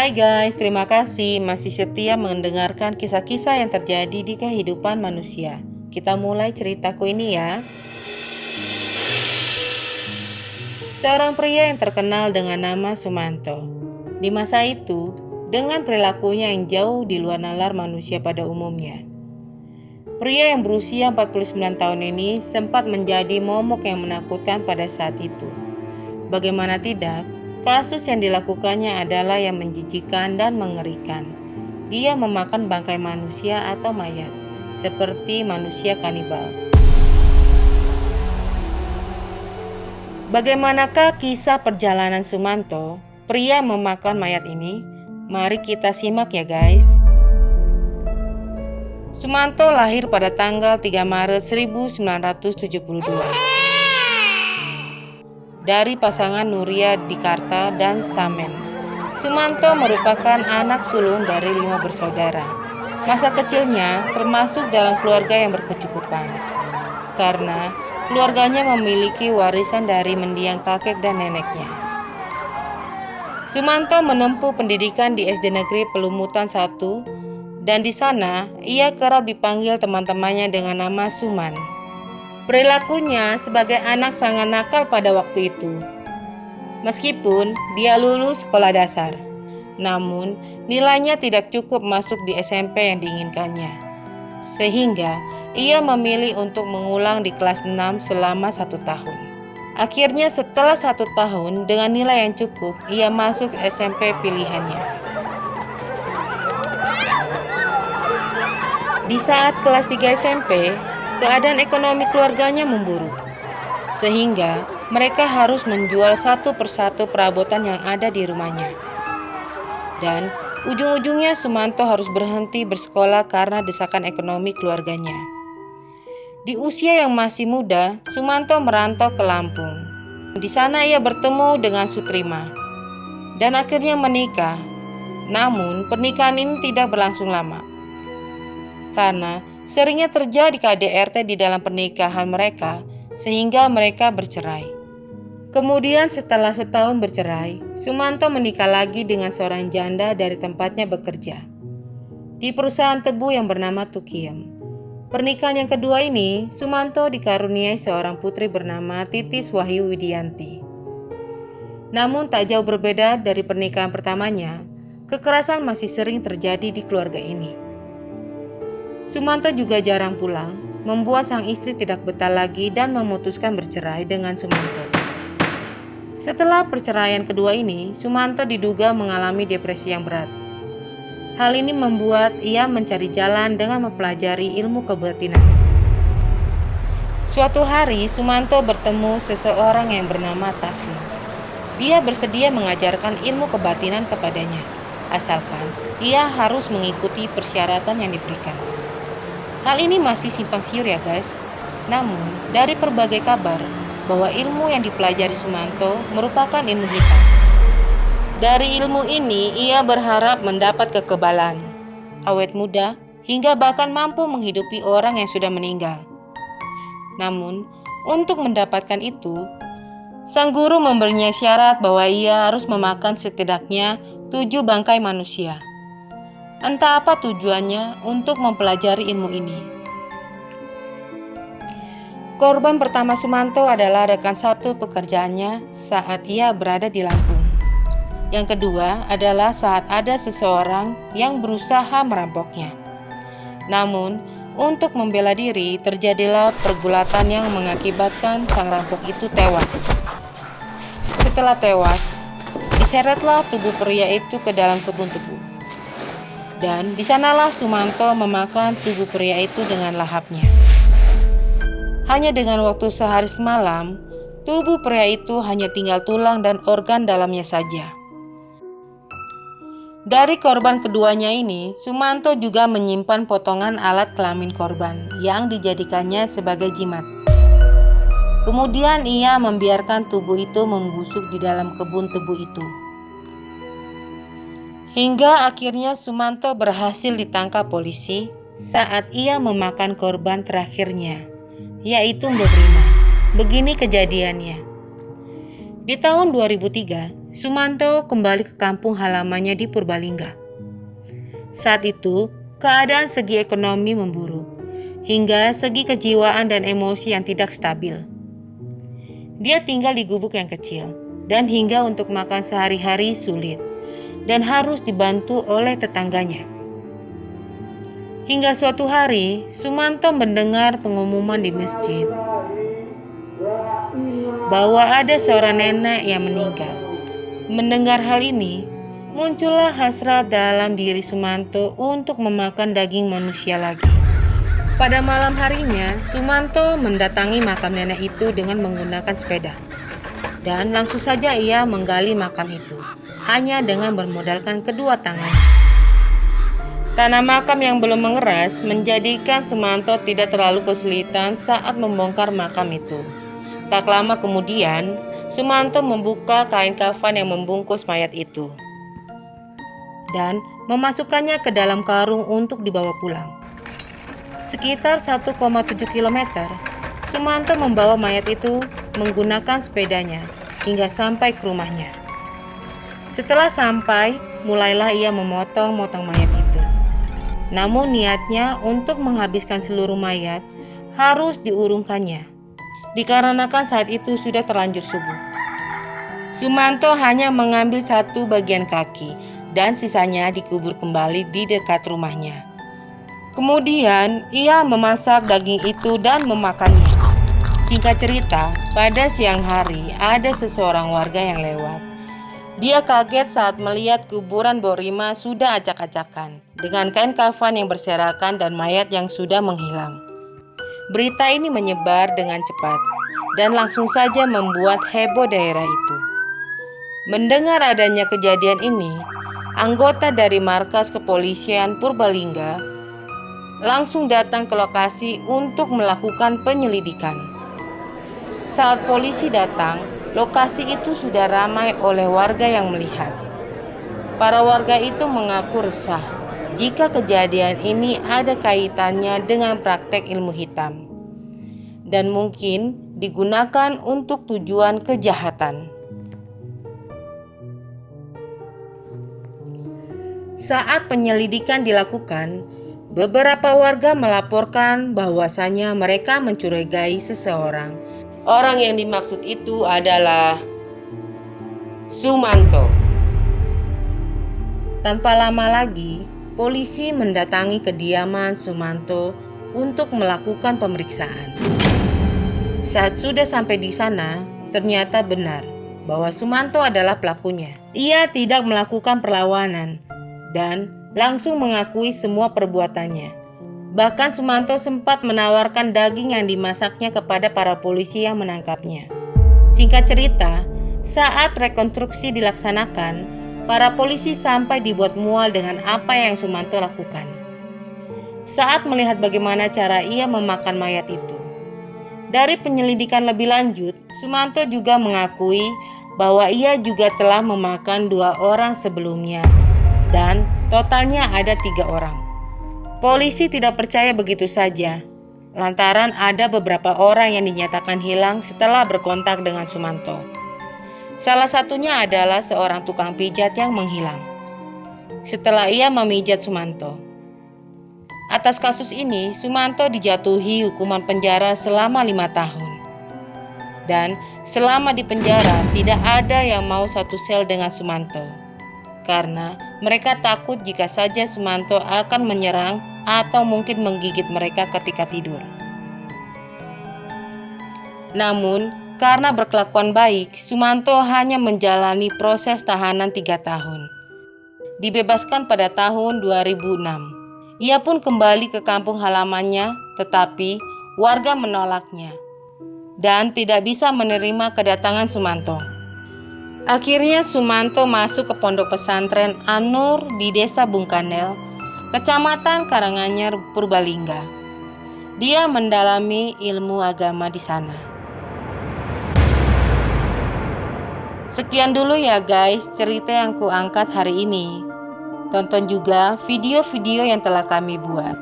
Hai guys, terima kasih masih setia mendengarkan kisah-kisah yang terjadi di kehidupan manusia. Kita mulai ceritaku ini ya. Seorang pria yang terkenal dengan nama Sumanto. Di masa itu, dengan perilakunya yang jauh di luar nalar manusia pada umumnya. Pria yang berusia 49 tahun ini sempat menjadi momok yang menakutkan pada saat itu. Bagaimana tidak, kasus yang dilakukannya adalah yang menjijikan dan mengerikan. Dia memakan bangkai manusia atau mayat, seperti manusia kanibal. Bagaimanakah kisah perjalanan Sumanto, pria memakan mayat ini? Mari kita simak ya guys. Sumanto lahir pada tanggal 3 Maret 1972 dari pasangan Nuria Dikarta dan Samen. Sumanto merupakan anak sulung dari 5 bersaudara. Masa kecilnya termasuk dalam keluarga yang berkecukupan, karena keluarganya memiliki warisan dari mendiang kakek dan neneknya. Sumanto menempuh pendidikan di SD Negeri Pelumutan 1, dan di sana ia kerap dipanggil teman-temannya dengan nama Suman. Perilakunya sebagai anak sangat nakal pada waktu itu. Meskipun dia lulus sekolah dasar, namun nilainya tidak cukup masuk di SMP yang diinginkannya. Sehingga ia memilih untuk mengulang di kelas 6 selama 1 tahun. Akhirnya setelah 1 tahun dengan nilai yang cukup, ia masuk SMP pilihannya. Di saat kelas 3 SMP, keadaan ekonomi keluarganya memburuk, sehingga mereka harus menjual satu persatu perabotan yang ada di rumahnya. Dan ujung-ujungnya Sumanto harus berhenti bersekolah karena desakan ekonomi keluarganya. Di usia yang masih muda, Sumanto merantau ke Lampung. Di sana ia bertemu dengan Sutrima dan akhirnya menikah. Namun pernikahan ini tidak berlangsung lama, karena seringnya terjadi KDRT di dalam pernikahan mereka, sehingga mereka bercerai. Kemudian setelah setahun bercerai, Sumanto menikah lagi dengan seorang janda dari tempatnya bekerja di perusahaan tebu yang bernama Tukiem. Pernikahan yang kedua ini, Sumanto dikaruniai seorang putri bernama Titis Wahyu Widianti. Namun tak jauh berbeda dari pernikahan pertamanya, kekerasan masih sering terjadi di keluarga ini. Sumanto juga jarang pulang, membuat sang istri tidak betah lagi dan memutuskan bercerai dengan Sumanto. Setelah perceraian kedua ini, Sumanto diduga mengalami depresi yang berat. Hal ini membuat ia mencari jalan dengan mempelajari ilmu kebatinan. Suatu hari, Sumanto bertemu seseorang yang bernama Taslim. Dia bersedia mengajarkan ilmu kebatinan kepadanya, asalkan ia harus mengikuti persyaratan yang diberikan. Hal ini masih simpang siur ya guys. Namun dari berbagai kabar bahwa ilmu yang dipelajari Sumanto merupakan ilmu hitam. Dari ilmu ini ia berharap mendapat kekebalan, awet muda, hingga bahkan mampu menghidupi orang yang sudah meninggal. Namun untuk mendapatkan itu, sang guru memberinya syarat bahwa ia harus memakan setidaknya 7 bangkai manusia. Entah apa tujuannya untuk mempelajari ilmu ini. Korban pertama Sumanto adalah rekan satu pekerjaannya saat ia berada di Lampung. Yang kedua adalah saat ada seseorang yang berusaha merampoknya. Namun, untuk membela diri terjadilah pergulatan yang mengakibatkan sang rampok itu tewas. Setelah tewas, diseretlah tubuh pria itu ke dalam kebun tebu. Dan di sanalah Sumanto memakan tubuh pria itu dengan lahapnya. Hanya dengan waktu sehari semalam, tubuh pria itu hanya tinggal tulang dan organ dalamnya saja. Dari korban keduanya ini, Sumanto juga menyimpan potongan alat kelamin korban yang dijadikannya sebagai jimat. Kemudian ia membiarkan tubuh itu membusuk di dalam kebun tebu itu. Hingga akhirnya Sumanto berhasil ditangkap polisi saat ia memakan korban terakhirnya, yaitu Mbok Rima. Begini kejadiannya. Di tahun 2003, Sumanto kembali ke kampung halamannya di Purbalingga. Saat itu, keadaan segi ekonomi memburuk, hingga segi kejiwaan dan emosi yang tidak stabil. Dia tinggal di gubuk yang kecil, dan hingga untuk makan sehari-hari sulit, dan harus dibantu oleh tetangganya. Hingga suatu hari, Sumanto mendengar pengumuman di masjid bahwa ada seorang nenek yang meninggal. Mendengar hal ini, muncullah hasrat dalam diri Sumanto untuk memakan daging manusia lagi. Pada malam harinya, Sumanto mendatangi makam nenek itu dengan menggunakan sepeda. Dan langsung saja ia menggali makam itu, hanya dengan bermodalkan kedua tangannya. Tanah makam yang belum mengeras menjadikan Sumanto tidak terlalu kesulitan saat membongkar makam itu. Tak lama kemudian, Sumanto membuka kain kafan yang membungkus mayat itu dan memasukkannya ke dalam karung untuk dibawa pulang. Sekitar 1,7 km, Sumanto membawa mayat itu menggunakan sepedanya hingga sampai ke rumahnya. Setelah sampai, mulailah ia memotong-motong mayat itu. Namun niatnya untuk menghabiskan seluruh mayat harus diurungkannya, dikarenakan saat itu sudah terlanjur subuh. Sumanto hanya mengambil satu bagian kaki dan sisanya dikubur kembali di dekat rumahnya. Kemudian ia memasak daging itu dan memakannya. Singkat cerita, pada siang hari ada seseorang warga yang lewat. Dia kaget saat melihat kuburan Borima sudah acak-acakan, dengan kain kafan yang berserakan dan mayat yang sudah menghilang. Berita ini menyebar dengan cepat dan langsung saja membuat heboh daerah itu. Mendengar adanya kejadian ini, anggota dari markas kepolisian Purbalingga langsung datang ke lokasi untuk melakukan penyelidikan. Saat polisi datang, lokasi itu sudah ramai oleh warga yang melihat. Para warga itu mengaku resah jika kejadian ini ada kaitannya dengan praktek ilmu hitam dan mungkin digunakan untuk tujuan kejahatan. Saat penyelidikan dilakukan, beberapa warga melaporkan bahwasanya mereka mencurigai seseorang. Orang yang dimaksud itu adalah Sumanto. Tanpa lama lagi, polisi mendatangi kediaman Sumanto untuk melakukan pemeriksaan. Saat sudah sampai di sana, ternyata benar bahwa Sumanto adalah pelakunya. Ia tidak melakukan perlawanan dan langsung mengakui semua perbuatannya. Bahkan Sumanto sempat menawarkan daging yang dimasaknya kepada para polisi yang menangkapnya. Singkat cerita, saat rekonstruksi dilaksanakan, para polisi sampai dibuat mual dengan apa yang Sumanto lakukan. Saat melihat bagaimana cara ia memakan mayat itu. Dari penyelidikan lebih lanjut, Sumanto juga mengakui bahwa ia juga telah memakan 2 orang sebelumnya dan totalnya ada 3 orang. Polisi tidak percaya begitu saja, lantaran ada beberapa orang yang dinyatakan hilang setelah berkontak dengan Sumanto. Salah satunya adalah seorang tukang pijat yang menghilang setelah ia memijat Sumanto. Atas kasus ini, Sumanto dijatuhi hukuman penjara selama 5 tahun. Dan selama di penjara tidak ada yang mau satu sel dengan Sumanto, karena mereka takut jika saja Sumanto akan menyerang atau mungkin menggigit mereka ketika tidur. Namun, karena berkelakuan baik, Sumanto hanya menjalani proses tahanan 3 tahun. Dibebaskan pada tahun 2006. Ia pun kembali ke kampung halamannya, tetapi warga menolaknya dan tidak bisa menerima kedatangan Sumanto. Akhirnya Sumanto masuk ke pondok pesantren An-Nur di Desa Bungkandel, Kecamatan Karanganyar, Purbalingga. Dia mendalami ilmu agama di sana. Sekian dulu ya guys cerita yang kuangkat hari ini. Tonton juga video-video yang telah kami buat.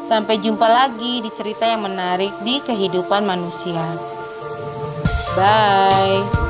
Sampai jumpa lagi di cerita yang menarik di kehidupan manusia. Bye.